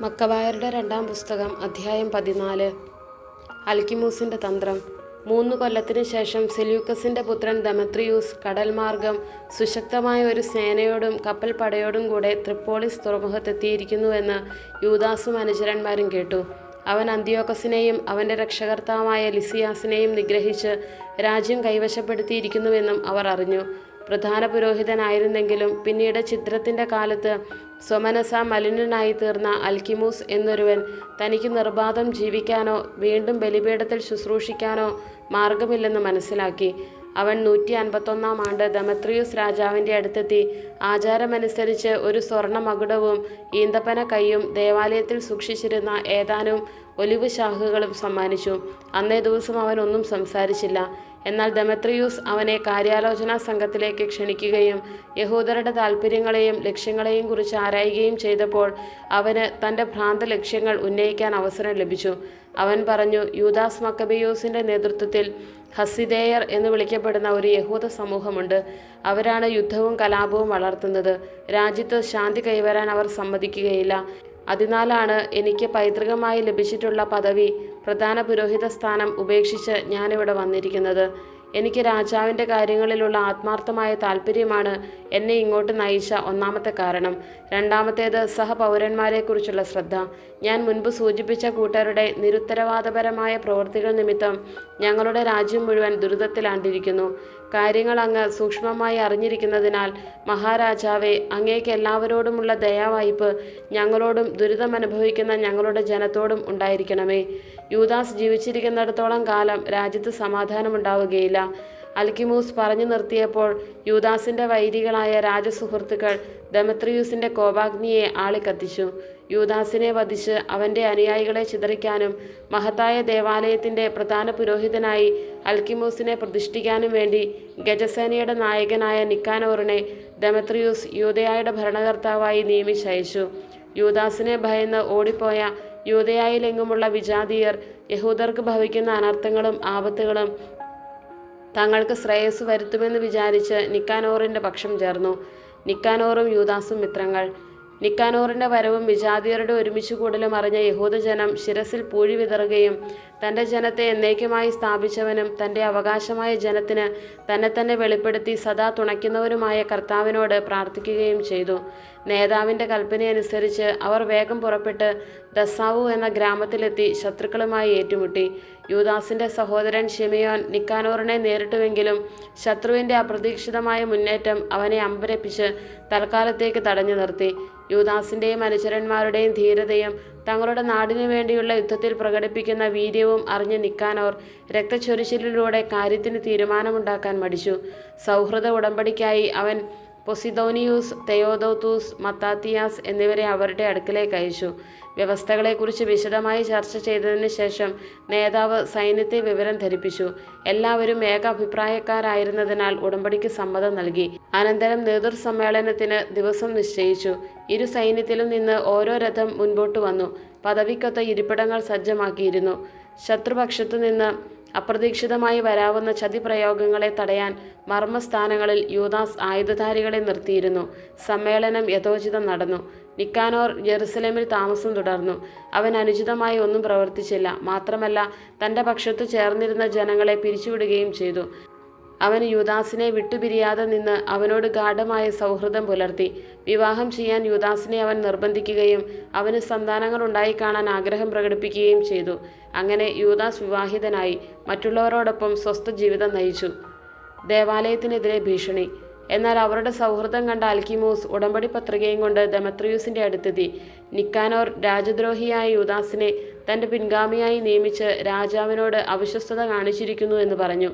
മക്കബായരുടെ രണ്ടാം പുസ്തകം അധ്യായം 14. അൽക്കിമൂസിൻ്റെ തന്ത്രം. 3 കൊല്ലത്തിനു ശേഷം സെല്യൂക്കസിൻ്റെ പുത്രൻ ദെമത്രിയൂസ് കടൽമാർഗം സുശക്തമായ ഒരു സേനയോടും കപ്പൽ പടയോടും കൂടെ ത്രിപ്പോളിസ് തുറമുഖത്തെത്തിയിരിക്കുന്നുവെന്ന് യൂദാസും അനുചരന്മാരും കേട്ടു. അവൻ അന്ത്യോക്കസിനെയും അവൻ്റെ രക്ഷകർത്താവായ ലിസിയാസിനെയും നിഗ്രഹിച്ച് രാജ്യം കൈവശപ്പെടുത്തിയിരിക്കുന്നുവെന്നും അവർ അറിഞ്ഞു. പ്രധാന പുരോഹിതനായിരുന്നെങ്കിലും പിന്നീട് ഛിദ്രത്തിൻ്റെ കാലത്ത് സ്വമനസ മലിനനായി തീർന്ന അൽക്കിമൂസ് എന്നൊരുവൻ തനിക്ക് നിർബാധം ജീവിക്കാനോ വീണ്ടും ബലിപീഠത്തിൽ ശുശ്രൂഷിക്കാനോ മാർഗമില്ലെന്ന് മനസ്സിലാക്കി. അവൻ 151 ആണ്ട് ദെമത്രിയൂസ് രാജാവിൻ്റെ അടുത്തെത്തി ആചാരമനുസരിച്ച് ഒരു സ്വർണ്ണ മകുടവും ഈന്തപ്പന കൈയും ദേവാലയത്തിൽ സൂക്ഷിച്ചിരുന്ന ഏതാനും ഒലിവ് ശാഖകളും സമ്മാനിച്ചു. അന്നേ ദിവസം അവൻ ഒന്നും സംസാരിച്ചില്ല. എന്നാൽ ദെമത്രിയൂസ് അവനെ കാര്യാലോചനാ സംഘത്തിലേക്ക് ക്ഷണിക്കുകയും യഹൂദരുടെ താൽപ്പര്യങ്ങളെയും ലക്ഷ്യങ്ങളെയും കുറിച്ച് ആരായുകയും ചെയ്തപ്പോൾ അവന് തൻ്റെ ഭ്രാന്ത ലക്ഷ്യങ്ങൾ ഉന്നയിക്കാൻ അവസരം ലഭിച്ചു. അവൻ പറഞ്ഞു, യൂദാസ് മക്കബെയൂസിൻ്റെ നേതൃത്വത്തിൽ ഹസിദേയർ എന്ന് വിളിക്കപ്പെടുന്ന ഒരു യഹൂദ സമൂഹമുണ്ട്. അവരാണ് യുദ്ധവും കലാപവും വളർത്തുന്നത്. രാജ്യത്ത് ശാന്തി കൈവരാൻ അവർ സമ്മതിക്കുകയില്ല. അതിനാലാണ് എനിക്ക് പൈതൃകമായി ലഭിച്ചിട്ടുള്ള പദവി, പ്രധാന പുരോഹിത സ്ഥാനം ഉപേക്ഷിച്ച് ഞാനിവിടെ വന്നിരിക്കുന്നത്. എനിക്ക് രാജാവിൻ്റെ കാര്യങ്ങളിലുള്ള ആത്മാർത്ഥമായ താല്പര്യമാണ് എന്നെ ഇങ്ങോട്ട് നയിച്ച ഒന്നാമത്തെ കാരണം. രണ്ടാമത്തേത് സഹപൗരന്മാരെക്കുറിച്ചുള്ള ശ്രദ്ധ. ഞാൻ മുൻപ് സൂചിപ്പിച്ച കൂട്ടരുടെ നിരുത്തരവാദപരമായ പ്രവൃത്തികൾ നിമിത്തം ഞങ്ങളുടെ രാജ്യം മുഴുവൻ ദുരിതത്തിലാണ്ടിരിക്കുന്നു. കാര്യങ്ങൾ അങ്ങ് സൂക്ഷ്മമായി അറിഞ്ഞിരിക്കുന്നതിനാൽ മഹാരാജാവെ, അങ്ങേക്ക് എല്ലാവരോടുമുള്ള ദയാവായ്പ് ഞങ്ങളോടും ദുരിതമനുഭവിക്കുന്ന ഞങ്ങളുടെ ജനത്തോടും ഉണ്ടായിരിക്കണമേ. യൂദാസ് ജീവിച്ചിരിക്കുന്നിടത്തോളം കാലം രാജ്യത്ത് സമാധാനമുണ്ടാവുകയില്ല. അൽക്കിമൂസ് പറഞ്ഞു നിർത്തിയപ്പോൾ യൂദാസിൻ്റെ വൈരികളായ രാജസുഹൃത്തുക്കൾ ദെമത്രിയൂസിൻ്റെ കോപാഗ്നിയെ ആളിക്കത്തിച്ചു. യൂദാസിനെ വധിച്ച് അവൻ്റെ അനുയായികളെ ചിതറിക്കാനും മഹത്തായ ദേവാലയത്തിൻ്റെ പ്രധാന പുരോഹിതനായി അൽക്കിമൂസിനെ പ്രതിഷ്ഠിക്കാനും വേണ്ടി ഗജസേനയുടെ നായകനായ നിക്കാനോറിനെ ദെമത്രിയൂസ് യൂദയായുടെ ഭരണകർത്താവായി നിയമിച്ചയച്ചു. യൂദാസിനെ ഭയന്ന് ഓടിപ്പോയ യൂദയായിലെങ്ങുമുള്ള വിജാതീയർ യഹൂദർക്ക് ഭവിക്കുന്ന അനർത്ഥങ്ങളും ആപത്തുകളും തങ്ങൾക്ക് ശ്രേയസ് വരുത്തുമെന്ന് വിചാരിച്ച് നിക്കാനോറിൻ്റെ പക്ഷം ചേർന്നു. നിക്കാനോറും യൂദാസും മിത്രങ്ങൾ. നിക്കാനോറിൻ്റെ വരവും വിജാതീയരുടെ ഒരുമിച്ച് കൂടലും അറിഞ്ഞ യഹൂദജനം ശിരസിൽ പൂഴി വിതറുകയും തൻ്റെ ജനത്തെ എന്നേക്കുമായി സ്ഥാപിച്ചവനും തൻ്റെ അവകാശമായ ജനത്തിന് തന്നെ വെളിപ്പെടുത്തി സദാ തുണയ്ക്കുന്നവനുമായ കർത്താവിനോട് പ്രാർത്ഥിക്കുകയും ചെയ്തു. നേതാവിൻ്റെ കൽപ്പനയനുസരിച്ച് അവർ വേഗം പുറപ്പെട്ട് ദസാവു എന്ന ഗ്രാമത്തിലെത്തി ശത്രുക്കളുമായി ഏറ്റുമുട്ടി. യൂദാസിൻ്റെ സഹോദരൻ ഷിമിയോൻ നിക്കാനോറിനെ നേരിട്ടുവെങ്കിലും ശത്രുവിൻ്റെ അപ്രതീക്ഷിതമായ മുന്നേറ്റം അവനെ അമ്പരപ്പിച്ച് തൽക്കാലത്തേക്ക് തടഞ്ഞു നിർത്തി. യൂദാസിൻ്റെയും അനുചരന്മാരുടെയും ധീരതയും തങ്ങളുടെ നാടിനു വേണ്ടിയുള്ള യുദ്ധത്തിൽ പ്രകടിപ്പിക്കുന്ന വീര്യവും അറിഞ്ഞ നിക്കാനോർ രക്തച്ചൊരിച്ചിലിലൂടെ കാര്യത്തിന് തീരുമാനമുണ്ടാക്കാൻ മടിച്ചു. സൗഹൃദ ഉടമ്പടിക്കായി അവൻ പൊസിദോനിയൂസ്, തെയോദോത്തൂസ്, മത്താത്തിയാസ് എന്നിവരെ അവരുടെ അടുക്കലേക്ക് അയച്ചു. വ്യവസ്ഥകളെക്കുറിച്ച് വിശദമായി ചർച്ച ചെയ്തതിന് ശേഷം നേതാവ് സൈന്യത്തെ വിവരം ധരിപ്പിച്ചു. എല്ലാവരും ഏക അഭിപ്രായക്കാരായിരുന്നതിനാൽ ഉടമ്പടിക്ക് സമ്മതം നൽകി. അനന്തരം നേതൃസമ്മേളനത്തിന് ദിവസം നിശ്ചയിച്ചു. ഇരു സൈന്യത്തിലും നിന്ന് ഓരോ രഥം മുൻപോട്ട് വന്നു. പദവിക്കൊത്ത ഇരിപ്പിടങ്ങൾ സജ്ജമാക്കിയിരുന്നു. ശത്രുപക്ഷത്തു നിന്ന് അപ്രതീക്ഷിതമായി വരാവുന്ന ചതിപ്രയോഗങ്ങളെ തടയാൻ മർമ്മസ്ഥാനങ്ങളിൽ യൂദാസ് ആയുധധാരികളെ നിർത്തിയിരുന്നു. സമ്മേളനം യഥോചിതം നടന്നു. നിക്കാനോർ ജെറുസലേമിൽ താമസം തുടർന്നു. അവൻ അനുചിതമായി ഒന്നും പ്രവർത്തിച്ചില്ല. മാത്രമല്ല, തൻ്റെ പക്ഷത്തു ചേർന്നിരുന്ന ജനങ്ങളെ പിരിച്ചുവിടുകയും ചെയ്തു. അവൻ യൂദാസിനെ വിട്ടുപിരിയാതെ നിന്ന് അവനോട് ഗാഢമായ സൗഹൃദം പുലർത്തി. വിവാഹം ചെയ്യാൻ യൂദാസിനെ അവൻ നിർബന്ധിക്കുകയും അവന് സന്താനങ്ങൾ ഉണ്ടായിക്കാണാൻ ആഗ്രഹം പ്രകടിപ്പിക്കുകയും ചെയ്തു. അങ്ങനെ യൂദാസ് വിവാഹിതനായി മറ്റുള്ളവരോടൊപ്പം സ്വസ്ഥ ജീവിതം നയിച്ചു. ദേവാലയത്തിനെതിരെ ഭീഷണി. എന്നാൽ അവരുടെ സൗഹൃദം കണ്ട അൽക്കിമൂസ് ഉടമ്പടി പത്രികയും കൊണ്ട് ദെമത്രിയൂസിൻ്റെ അടുത്തെത്തി. നിക്കാനോർ രാജദ്രോഹിയായ യൂദാസിനെ തൻ്റെ പിൻഗാമിയായി നിയമിച്ച് രാജാവിനോട് അവിശ്വസ്തത കാണിച്ചിരിക്കുന്നു എന്ന് പറഞ്ഞു.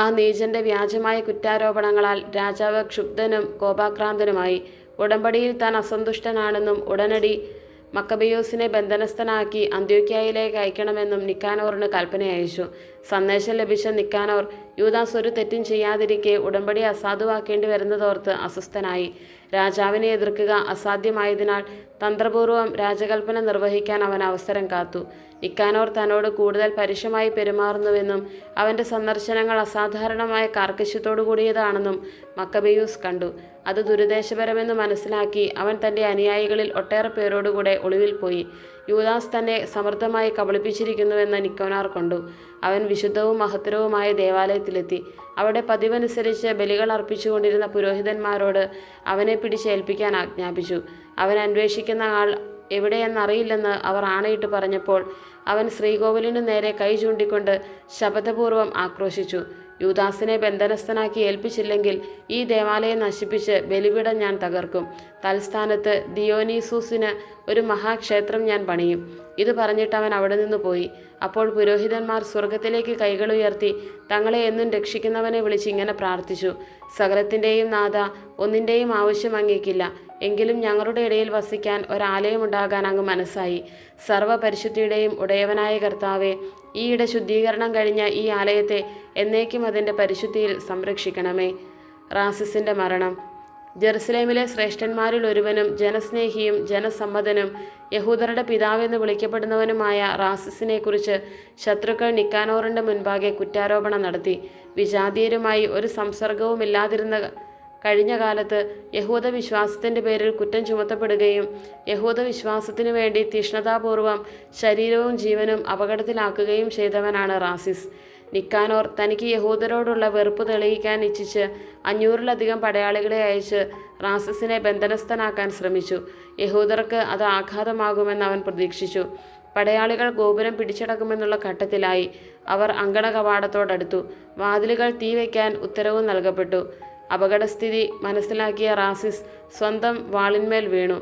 ആ നീചന്റെ വ്യാജമായ കുറ്റാരോപണങ്ങളാൽ രാജാവ് ക്ഷുബ്ധനും കോപാക്രാന്തനുമായി. ഉടമ്പടിയിൽ താൻ അസന്തുഷ്ടനാണെന്നും ഉടനടി മക്കബെയൂസിനെ ബന്ധനസ്ഥനാക്കി അന്ത്യോക്യയിലേക്ക് അയക്കണമെന്നും നിക്കാനോറിന് കൽപ്പന അയച്ചു. സന്ദേശം ലഭിച്ച നിക്കാനോർ യൂദാസ് ഒരു തെറ്റും ചെയ്യാതിരിക്കെ ഉടമ്പടി അസാധുവാക്കേണ്ടി വരുന്നതോർത്ത് അസ്വസ്ഥനായി. രാജാവിനെ എതിർക്കുക അസാധ്യമായതിനാൽ തന്ത്രപൂർവ്വം രാജകൽപ്പന നിർവഹിക്കാൻ അവൻ അവസരം കാത്തു. നിക്കാനോർ തന്നോട് കൂടുതൽ പരുഷമായി പെരുമാറുന്നുവെന്നും അവൻ്റെ സന്ദർശനങ്ങൾ അസാധാരണമായ കാർക്കശ്യത്തോടു കൂടിയതാണെന്നും മക്കബെയൂസ് കണ്ടു. അത് ദുരുദ്ദേശപരമെന്ന് മനസ്സിലാക്കി അവൻ തൻ്റെ അനുയായികളിൽ ഒട്ടേറെ പേരോടുകൂടെ ഒളിവിൽ പോയി. യൂദാസ് തന്നെ സമർത്ഥമായി കബളിപ്പിച്ചിരിക്കുന്നുവെന്ന് നിക്കാനോർ കണ്ടു. അവൻ വിശുദ്ധവും മഹത്തരവുമായ ദേവാലയത്തിലെത്തി. അവിടെ പതിവനുസരിച്ച് ബലികൾ അർപ്പിച്ചുകൊണ്ടിരുന്ന പുരോഹിതന്മാരോട് അവനെ പിടിച്ചേൽപ്പിക്കാൻ ആജ്ഞാപിച്ചു. അവൻ അന്വേഷിക്കുന്ന ആൾ എവിടെയെന്നറിയില്ലെന്ന് അവർ ആണയിട്ട് പറഞ്ഞപ്പോൾ അവൻ ശ്രീകോവിലിനു നേരെ കൈ ചൂണ്ടിക്കൊണ്ട് ശപഥപൂർവ്വം ആക്രോശിച്ചു. യൂദാസിനെ ബന്ധനസ്ഥനാക്കി ഏൽപ്പിച്ചില്ലെങ്കിൽ ഈ ദേവാലയം നശിപ്പിച്ച് ബലിപീഠം ഞാൻ തകർക്കും. തൽസ്ഥാനത്ത് ദിയോനീസൂസിന് ഒരു മഹാക്ഷേത്രം ഞാൻ പണിയും. ഇത് പറഞ്ഞിട്ട് അവൻ അവിടെ നിന്ന് പോയി. അപ്പോൾ പുരോഹിതന്മാർ സ്വർഗത്തിലേക്ക് കൈകൾ ഉയർത്തി തങ്ങളെ എന്നും രക്ഷിക്കുന്നവനെ വിളിച്ച് ഇങ്ങനെ പ്രാർത്ഥിച്ചു: സകലത്തിൻ്റെയും നാഥ, ഒന്നിൻ്റെയും ആവശ്യം അങ്ങേക്കില്ല. എങ്കിലും ഞങ്ങളുടെ ഇടയിൽ വസിക്കാൻ ഒരാലയമുണ്ടാകാൻ അങ്ങ് മനസ്സായി. സർവ്വപരിശുദ്ധിയുടെയും ഉടയവനായ കർത്താവെ, ഈയിടെ ശുദ്ധീകരണം കഴിഞ്ഞ ഈ ആലയത്തെ എന്നേക്കും അതിൻ്റെ പരിശുദ്ധിയിൽ സംരക്ഷിക്കണമേ. റാസിസിൻ്റെ മരണം. ജെറുസലേമിലെ ശ്രേഷ്ഠന്മാരിൽ ഒരുവനും ജനസ്നേഹിയും ജനസമ്മതനും യഹൂദരുടെ പിതാവെന്ന് വിളിക്കപ്പെടുന്നവനുമായ റാസിസിനെക്കുറിച്ച് ശത്രുക്കൾ നിക്കാനോറിൻ്റെ മുൻപാകെ കുറ്റാരോപണം നടത്തി. വിജാതീയരുമായി ഒരു സംസർഗവുമില്ലാതിരുന്ന കഴിഞ്ഞ കാലത്ത് യഹൂദ വിശ്വാസത്തിൻ്റെ പേരിൽ കുറ്റം ചുമത്തപ്പെടുകയും യഹൂദ വിശ്വാസത്തിനു വേണ്ടി തീഷ്ണതാപൂർവം ശരീരവും ജീവനും അപകടത്തിലാക്കുകയും ചെയ്തവനാണ് റാസിസ്. നിക്കാനോർ തനിക്ക് യഹൂദരോടുള്ള വെറുപ്പ് തെളിയിക്കാൻ ഇച്ഛിച്ച് 500-ലധികം പടയാളികളെ അയച്ച് റാസിസിനെ ബന്ധനസ്ഥനാക്കാൻ ശ്രമിച്ചു. യഹൂദർക്ക് അത് ആഘാതമാകുമെന്ന് അവൻ പ്രതീക്ഷിച്ചു. പടയാളികൾ ഗോപുരം പിടിച്ചടക്കുമെന്നുള്ള ഘട്ടത്തിലായി. അവർ അങ്കണ കവാടത്തോടടുത്തു. വാതിലുകൾ തീവയ്ക്കാൻ ഉത്തരവ് നൽകപ്പെട്ടു. അപകടസ്ഥിതി മനസ്സിലാക്കിയ റാസിസ് സ്വന്തം വാളിന്മേൽ വീണു.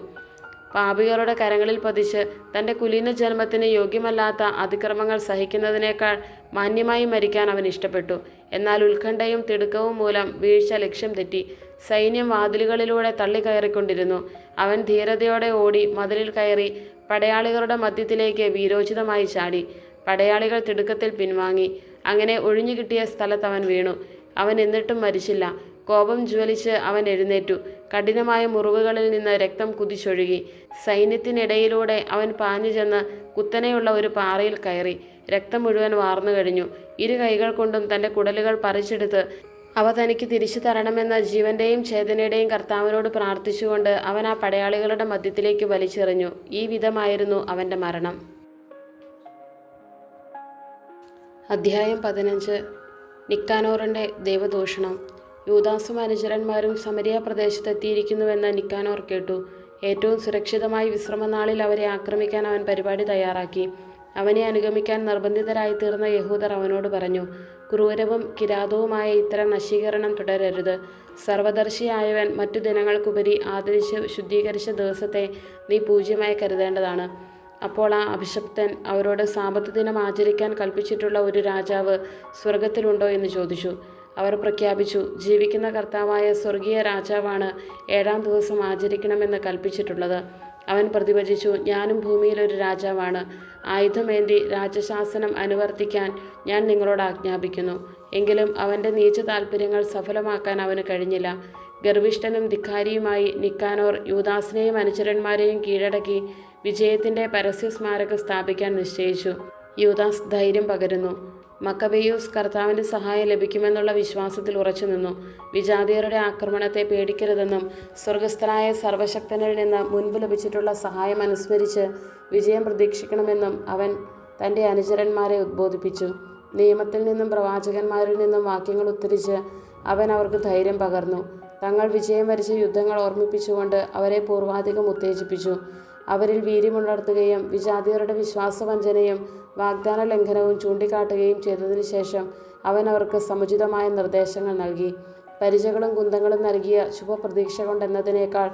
പാപികളുടെ കരങ്ങളിൽ പതിച്ച് തൻ്റെ കുലീന ജന്മത്തിന് യോഗ്യമല്ലാത്ത അതിക്രമങ്ങൾ സഹിക്കുന്നതിനേക്കാൾ മാന്യമായി മരിക്കാൻ അവൻ ഇഷ്ടപ്പെട്ടു. എന്നാൽ ഉത്കണ്ഠയും തിടുക്കവും മൂലം വീഴ്ച ലക്ഷ്യം തെറ്റി. സൈന്യം വാതിലുകളിലൂടെ തള്ളിക്കയറിക്കൊണ്ടിരുന്നു. അവൻ ധീരതയോടെ ഓടി മതിലിൽ കയറി പടയാളികളുടെ മധ്യത്തിലേക്ക് വീരോചിതമായി ചാടി. പടയാളികൾ തിടുക്കത്തിൽ പിൻവാങ്ങി. അങ്ങനെ ഒഴിഞ്ഞു കിട്ടിയ സ്ഥലത്ത് അവൻ വീണു. അവൻ എന്നിട്ടും മരിച്ചില്ല. കോപം ജ്വലിച്ച് അവൻ എഴുന്നേറ്റു. കഠിനമായ മുറിവുകളിൽ നിന്ന് രക്തം കുതിച്ചൊഴുകി. സൈന്യത്തിനിടയിലൂടെ അവൻ പാഞ്ഞു ചെന്ന് കുത്തനെയുള്ള ഒരു പാറയിൽ കയറി. രക്തം മുഴുവൻ വാർന്നു കഴിഞ്ഞു. ഇരു കൈകൾ കൊണ്ടും തൻ്റെ കുടലുകൾ പറിച്ചെടുത്ത് അവ തനിക്ക് തിരിച്ചു തരണമെന്ന ജീവന്റെയും ചേതനയുടെയും കർത്താവിനോട് പ്രാർത്ഥിച്ചുകൊണ്ട് അവൻ ആ പടയാളികളുടെ മധ്യത്തിലേക്ക് വലിച്ചെറിഞ്ഞു. ഈ വിധമായിരുന്നു അവൻ്റെ മരണം. അധ്യായം 15. നിക്കാനോറിൻ്റെ ദൈവദൂഷണം. യൂദാസും അനുചരന്മാരും സമരിയ പ്രദേശത്തെത്തിയിരിക്കുന്നുവെന്ന് നിക്കാനോർ കേട്ടു. ഏറ്റവും സുരക്ഷിതമായി വിശ്രമനാളിൽ അവരെ ആക്രമിക്കാൻ അവൻ പരിപാടി തയ്യാറാക്കി. അവനെ അനുഗമിക്കാൻ നിർബന്ധിതരായി തീർന്ന യഹൂദർ അവനോട് പറഞ്ഞു: ക്രൂരവും കിരാതവുമായ ഇത്തരം നശീകരണം തുടരരുത്. സർവദർശിയായവൻ മറ്റു ദിനങ്ങൾക്കുപരി ആദരിച്ച് ശുദ്ധീകരിച്ച ദിവസത്തെ നീ പൂജ്യമായി കരുതേണ്ടതാണ്. അപ്പോൾ ആ അഭിഷപ്തൻ അവരോട് സാബത്ത് ദിനം ആചരിക്കാൻ കൽപ്പിച്ചിട്ടുള്ള ഒരു രാജാവ് സ്വർഗത്തിലുണ്ടോ എന്ന് ചോദിച്ചു. അവർ പ്രഖ്യാപിച്ചു: ജീവിക്കുന്ന കർത്താവായ സ്വർഗീയ രാജാവാണ് 7-ാം ദിവസം ആചരിക്കണമെന്ന് കൽപ്പിച്ചിട്ടുള്ളത്. അവൻ പ്രതിവചിച്ചു: ഞാനും ഭൂമിയിലൊരു രാജാവാണ്. ആയുധമേന്തി രാജശാസനം അനുവർത്തിക്കാൻ ഞാൻ നിങ്ങളോട് ആജ്ഞാപിക്കുന്നു. എങ്കിലും അവൻ്റെ നീച താൽപ്പര്യങ്ങൾ സഫലമാക്കാൻ അവന് കഴിഞ്ഞില്ല. ഗർവിഷ്ഠനും ധിക്കാരിയുമായി നിക്കാനോർ യൂദാസിനെയും അനുചരന്മാരെയും കീഴടക്കി വിജയത്തിൻ്റെ പരസ്യ സ്മാരകം സ്ഥാപിക്കാൻ നിശ്ചയിച്ചു. യൂദാസ് ധൈര്യം പകരുന്നു. മക്കബെയൂസ് കർത്താവിൻ്റെ സഹായം ലഭിക്കുമെന്നുള്ള വിശ്വാസത്തിൽ ഉറച്ചു നിന്നു. വിജാതിയരുടെ ആക്രമണത്തെ പേടിക്കരുതെന്നും സ്വർഗസ്ഥനായ സർവശക്തനിൽ നിന്ന് മുൻപ് ലഭിച്ചിട്ടുള്ള സഹായം അനുസ്മരിച്ച് വിജയം പ്രതീക്ഷിക്കണമെന്നും അവൻ തൻ്റെ അനുചരന്മാരെ ഉദ്ബോധിപ്പിച്ചു. നിയമത്തിൽ നിന്നും പ്രവാചകന്മാരിൽ നിന്നും വാക്യങ്ങൾ ഉദ്ധരിച്ച് അവൻ അവർക്ക് ധൈര്യം പകർന്നു. തങ്ങൾ വിജയം വരിച്ച യുദ്ധങ്ങൾ ഓർമ്മിപ്പിച്ചുകൊണ്ട് അവരെ പൂർവാധികം ഉത്തേജിപ്പിച്ചു. അവരിൽ വീര്യമുണർത്തുകയും വിജാതിയരുടെ വിശ്വാസവഞ്ചനയും വാഗ്ദാന ലംഘനവും ചൂണ്ടിക്കാട്ടുകയും ചെയ്തതിനു ശേഷം അവൻ അവർക്ക് സമുചിതമായ നിർദ്ദേശങ്ങൾ നൽകി. പരിചകളും കുന്തങ്ങളും നൽകിയ ശുഭപ്രതീക്ഷ കൊണ്ടെന്നതിനേക്കാൾ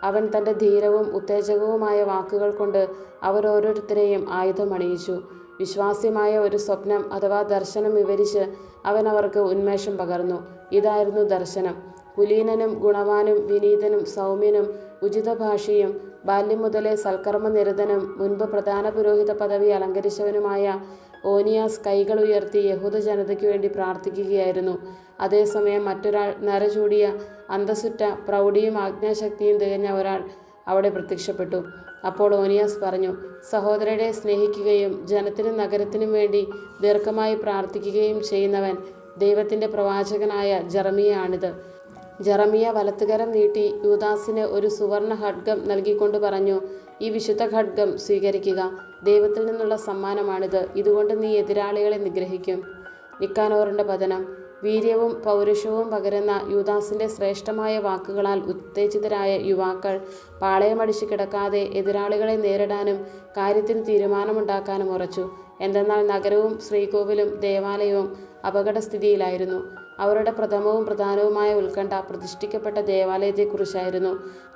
അവൻ തൻ്റെ ധീരവും ഉത്തേജകവുമായ വാക്കുകൾ കൊണ്ട് അവരോരോരുത്തരെയും ആയുധമണിയിച്ചു. വിശ്വാസ്യമായ ഒരു സ്വപ്നം അഥവാ ദർശനം വിവരിച്ച് അവൻ അവർക്ക് ഉന്മേഷം പകർന്നു. ഇതായിരുന്നു ദർശനം: കുലീനനും ഗുണവാനും വിനീതനും സൗമ്യനും ഉചിത ഭാഷയും ബാല്യം മുതലേ സൽക്കർമ്മനിരതനും മുൻപ് പ്രധാന പുരോഹിത പദവി അലങ്കരിച്ചവനുമായ ഓനിയാസ് കൈകൾ ഉയർത്തി യഹൂദ ജനതയ്ക്കു വേണ്ടി പ്രാർത്ഥിക്കുകയായിരുന്നു. അതേസമയം മറ്റൊരാൾ, നരചൂടിയ, അന്തസ്സുറ്റ, പ്രൗഢിയും ആജ്ഞാശക്തിയും തികഞ്ഞ ഒരാൾ അവിടെ പ്രത്യക്ഷപ്പെട്ടു. അപ്പോൾ ഓനിയാസ് പറഞ്ഞു, സഹോദരരെ സ്നേഹിക്കുകയും ജനത്തിനും നഗരത്തിനും വേണ്ടി ദീർഘമായി പ്രാർത്ഥിക്കുകയും ചെയ്യുന്നവൻ ദൈവത്തിൻ്റെ പ്രവാചകനായ ജെറമിയ ആണിത്. ജെറമിയ വലത്തുകരം നീട്ടി യൂദാസിന് ഒരു സുവർണ ഖഡ്ഗം നൽകിക്കൊണ്ട് പറഞ്ഞു, ഈ വിശുദ്ധ ഖഡ്ഗം സ്വീകരിക്കുക. ദൈവത്തിൽ നിന്നുള്ള സമ്മാനമാണിത്. ഇതുകൊണ്ട് നീ എതിരാളികളെ നിഗ്രഹിക്കും. നിക്കാനോറിൻ്റെ പതനം. വീര്യവും പൗരുഷവും പകരുന്ന യൂദാസിൻ്റെ ശ്രേഷ്ഠമായ വാക്കുകളാൽ ഉത്തേജിതരായ യുവാക്കൾ പാളയമടിച്ചു കിടക്കാതെ എതിരാളികളെ നേരിടാനും കാര്യത്തിന് തീരുമാനമുണ്ടാക്കാനും ഉറച്ചു. എന്തെന്നാൽ നഗരവും ശ്രീകോവിലും ദേവാലയവും അപകടസ്ഥിതിയിലായിരുന്നു. അവരുടെ പ്രഥമവും പ്രധാനവുമായ ഉത്കണ്ഠ പ്രതിഷ്ഠിക്കപ്പെട്ട ദേവാലയത്തെക്കുറിച്ചായിരുന്നു.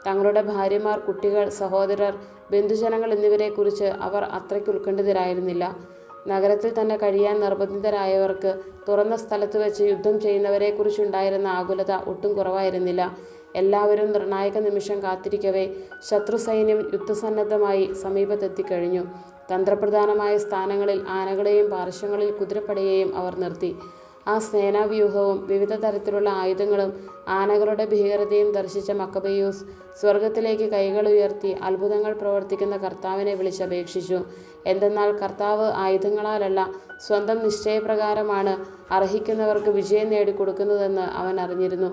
തങ്ങളുടെ ഭാര്യമാർ, കുട്ടികൾ, സഹോദരർ, ബന്ധുജനങ്ങൾ എന്നിവരെക്കുറിച്ച് അവർ അത്രയ്ക്ക് ഉത്കണ്ഠിതരായിരുന്നില്ല. നഗരത്തിൽ തന്നെ കഴിയാൻ നിർബന്ധിതരായവർക്ക് തുറന്ന സ്ഥലത്ത് വെച്ച് യുദ്ധം ചെയ്യുന്നവരെക്കുറിച്ചുണ്ടായിരുന്ന ആകുലത ഒട്ടും കുറവായിരുന്നില്ല. എല്ലാവരും നിർണായക നിമിഷം കാത്തിരിക്കവേ ശത്രുസൈന്യം യുദ്ധസന്നദ്ധമായി സമീപത്തെത്തിക്കഴിഞ്ഞു. തന്ത്രപ്രധാനമായ സ്ഥാനങ്ങളിൽ ആനകളെയും പാർശ്വങ്ങളിൽ കുതിരപ്പടയെയും അവർ നിർത്തി. ആ സേനാവ്യൂഹവും വിവിധ തരത്തിലുള്ള ആയുധങ്ങളും ആനകളുടെ ഭീകരതയും ദർശിച്ച മക്കബെയൂസ് സ്വർഗത്തിലേക്ക് കൈകൾ ഉയർത്തി അത്ഭുതങ്ങൾ പ്രവർത്തിക്കുന്ന കർത്താവിനെ വിളിച്ചപേക്ഷിച്ചു. എന്തെന്നാൽ കർത്താവ് ആയുധങ്ങളാലല്ല, സ്വന്തം നിശ്ചയപ്രകാരമാണ് അർഹിക്കുന്നവർക്ക് വിജയം നേടിക്കൊടുക്കുന്നതെന്ന് അവൻ അറിഞ്ഞിരുന്നു.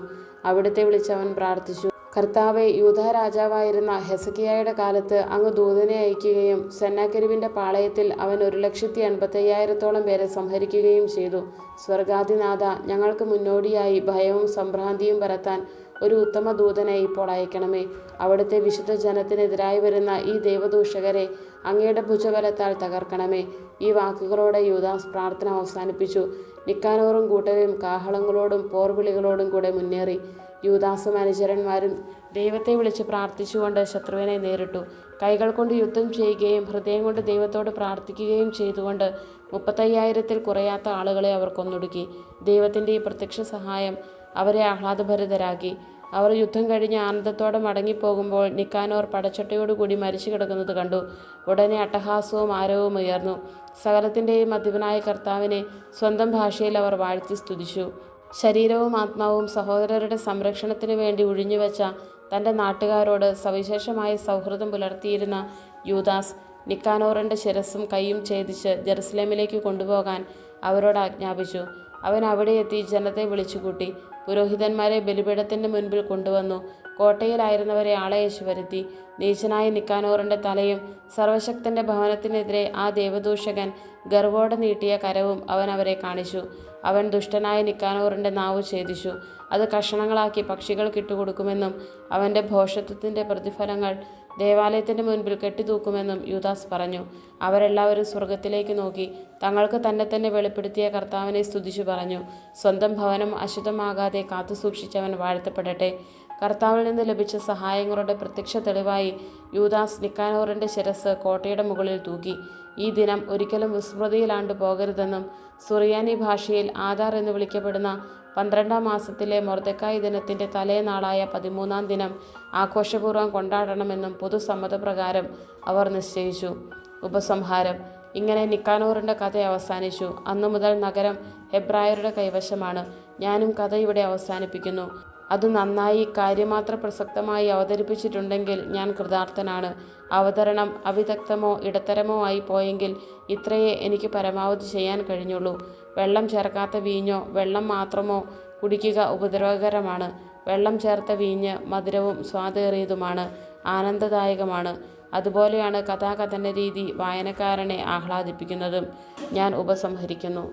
അവിടുത്തെ വിളിച്ചവൻ പ്രാർത്ഥിച്ചു, കർത്താവെ, യൂദാ രാജാവായിരുന്ന ഹെസക്കിയായുടെ കാലത്ത് അങ്ങ് ദൂതനെ അയക്കുകയും സെന്നാകെരീബിൻ്റെ പാളയത്തിൽ അവൻ 1,85,000 പേരെ സംഹരിക്കുകയും ചെയ്തു. സ്വർഗാധിനാഥ, ഞങ്ങൾക്ക് മുന്നോടിയായി ഭയവും സംഭ്രാന്തിയും പരത്താൻ ഒരു ഉത്തമ ദൂതനെ ഇപ്പോൾ അയക്കണമേ. അവിടുത്തെ വിശുദ്ധ ജനത്തിനെതിരായി വരുന്ന ഈ ദൈവദൂഷകരെ അങ്ങയുടെ ഭുജബലത്താൽ തകർക്കണമേ. ഈ വാക്കുകളോടെ യൂദാസ് പ്രാർത്ഥന അവസാനിപ്പിച്ചു. നിക്കാനോറും കൂട്ടരും കാഹളങ്ങളോടും പോർവിളികളോടും കൂടെ മുന്നേറി. യൂദാസും അനുചരന്മാരും ദൈവത്തെ വിളിച്ച് പ്രാർത്ഥിച്ചുകൊണ്ട് ശത്രുവിനെ നേരിട്ടു. കൈകൾ കൊണ്ട് യുദ്ധം ചെയ്യുകയും ഹൃദയം കൊണ്ട് ദൈവത്തോട് പ്രാർത്ഥിക്കുകയും ചെയ്തുകൊണ്ട് 35,000-ൽ കുറയാത്ത ആളുകളെ അവർ കൊന്നൊടുക്കി. ദൈവത്തിൻ്റെ ഈ പ്രത്യക്ഷ സഹായം അവരെ ആഹ്ലാദഭരിതരാക്കി. അവർ യുദ്ധം കഴിഞ്ഞ് ആനന്ദത്തോടെ മടങ്ങിപ്പോകുമ്പോൾ നിക്കാനോർ പടച്ചട്ടയോടുകൂടി മരിച്ചു കിടക്കുന്നത് കണ്ടു. ഉടനെ അട്ടഹാസവും ആരവവും ഉയർന്നു. സകലത്തിൻ്റെയും അധിപനായ കർത്താവിനെ സ്വന്തം ഭാഷയിൽ അവർ വാഴ്ത്തി സ്തുതിച്ചു. ശരീരവും ആത്മാവും സഹോദരരുടെ സംരക്ഷണത്തിനു വേണ്ടി ഒഴിഞ്ഞുവെച്ച തൻ്റെ നാട്ടുകാരോട് സവിശേഷമായ സൗഹൃദം പുലർത്തിയിരുന്ന യൂദാസ് നിക്കാനോറിൻ്റെ ശിരസ്സും കൈയും ഛേദിച്ച് ജെറുസലേമിലേക്ക് കൊണ്ടുപോകാൻ അവരോട് ആജ്ഞാപിച്ചു. അവൻ അവിടെ എത്തി ജനത്തെ വിളിച്ചുകൂട്ടി. പുരോഹിതന്മാരെ ബലിപീഠത്തിൻ്റെ മുൻപിൽ കൊണ്ടുവന്നു. കോട്ടയിലായിരുന്നവരെ ആളയച്ചു വരുത്തി. നീചനായ നിക്കാനോറിൻ്റെ തലയും സർവശക്തൻ്റെ ഭവനത്തിനെതിരെ ആ ദേവദൂഷകൻ ഗർവോടെ നീട്ടിയ കരവും അവൻ അവരെ കാണിച്ചു. അവൻ ദുഷ്ടനായ നിക്കാനോറിൻ്റെ നാവ് ഛേദിച്ചു. അത് കഷണങ്ങളാക്കി പക്ഷികൾക്ക് ഇട്ടുകൊടുക്കുമെന്നും അവൻ്റെ ഭോഷത്വത്തിൻ്റെ പ്രതിഫലങ്ങൾ ദേവാലയത്തിൻ്റെ മുൻപിൽ കെട്ടിത്തൂക്കുമെന്നും യൂദാസ് പറഞ്ഞു. അവരെല്ലാവരും സ്വർഗത്തിലേക്ക് നോക്കി തങ്ങൾക്ക് തന്നെ വെളിപ്പെടുത്തിയ കർത്താവിനെ സ്തുതിച്ചു പറഞ്ഞു, സ്വന്തം ഭവനം അശുദ്ധമാകാതെ കാത്തുസൂക്ഷിച്ചവൻ വാഴ്ത്തപ്പെടട്ടെ. കർത്താവിൽ നിന്ന് ലഭിച്ച സഹായങ്ങളുടെ പ്രത്യക്ഷ തെളിവായി യൂദാസ് നിക്കാനോറിൻ്റെ ശിരസ് കോട്ടയുടെ മുകളിൽ തൂക്കി. ഈ ദിനം ഒരിക്കലും വിസ്മൃതിയിലാണ്ടു പോകരുതെന്നും സുറിയാനി ഭാഷയിൽ ആദാർ എന്ന് വിളിക്കപ്പെടുന്ന 12-ാം മാസത്തിലെ മൊർദെഖായി ദിനത്തിൻ്റെ തലേനാളായ 13-ാം ദിനം ആഘോഷപൂർവ്വം കൊണ്ടാടണമെന്നും പൊതുസമ്മതപ്രകാരം അവർ നിശ്ചയിച്ചു. ഉപസംഹാരം. ഇങ്ങനെ നിക്കാനോറിൻ്റെ കഥ അവസാനിച്ചു. അന്നു മുതൽ നഗരം ഹെബ്രായരുടെ കൈവശമാണ്. ഞാനും കഥ ഇവിടെ അവസാനിപ്പിക്കുന്നു. അത് നന്നായി കാര്യമാത്ര പ്രസക്തമായി അവതരിപ്പിച്ചിട്ടുണ്ടെങ്കിൽ ഞാൻ കൃതാർത്ഥനാണ്. അവതരണം അവിദഗ്ധമോ ഇടത്തരമോ ആയി പോയെങ്കിൽ ഇത്രയേ എനിക്ക് പരമാവധി ചെയ്യാൻ കഴിഞ്ഞുള്ളൂ. വെള്ളം ചേർക്കാത്ത വീഞ്ഞോ വെള്ളം മാത്രമോ കുടിക്കുക ഉപദ്രവകരമാണ്. വെള്ളം ചേർത്ത വീഞ്ഞ് മധുരവും സ്വാദേറിയതുമാണ്, ആനന്ദദായകമാണ്. അതുപോലെയാണ് കഥാകഥന രീതി വായനക്കാരനെ ആഹ്ലാദിപ്പിക്കുന്നതും. ഞാൻ ഉപസംഹരിക്കുന്നു.